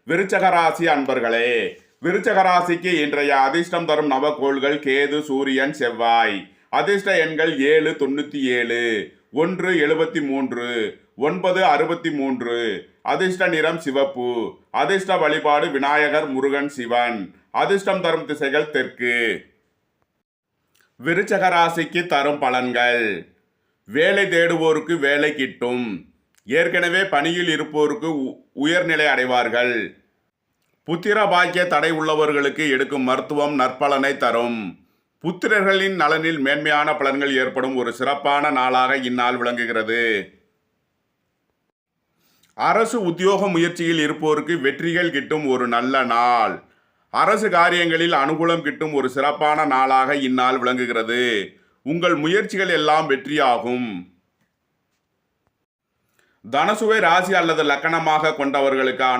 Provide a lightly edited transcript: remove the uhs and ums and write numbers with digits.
விருச்சக ராசி அன்பர்களே, விருச்சக ராசிக்கு இன்றைய அதிர்ஷ்டம் தரும் நவகோள்கள் கேது, சூரியன், செவ்வாய். அதிர்ஷ்ட எண்கள் 7 97, 1 73, 9 63. அதிர்ஷ்ட நிறம் சிவப்பு. அதிர்ஷ்ட வழிபாடு விநாயகர், முருகன், சிவன். அதிர்ஷ்டம் தரும் திசைகள் தெற்கு. விருச்சக ராசிக்கு தரும் பலன்கள். வேலை தேடுவோருக்கு வேலை கிட்டும். ஏற்கனவே பணியில் இருப்போருக்கு உயர்நிலை அடைவார்கள். புத்திர பாக்கிய தடை உள்ளவர்களுக்கு எடுக்கும் மருத்துவம் நற்பலனை தரும். புத்திரர்களின் நலனில் மேன்மையான பலன்கள் ஏற்படும் ஒரு சிறப்பான நாளாக இந்நாள் விளங்குகிறது. அரசு உத்தியோக முயற்சியில் இருப்போருக்கு வெற்றிகள் கிட்டும் ஒரு நல்ல நாள். அரசு காரியங்களில் அனுகூலம் கிட்டும் ஒரு சிறப்பான நாளாக இந்நாள் விளங்குகிறது. உங்கள் முயற்சிகள் எல்லாம் வெற்றியாகும். தனுசுவை ராசி அல்லது லக்கணமாக கொண்டவர்களுக்கான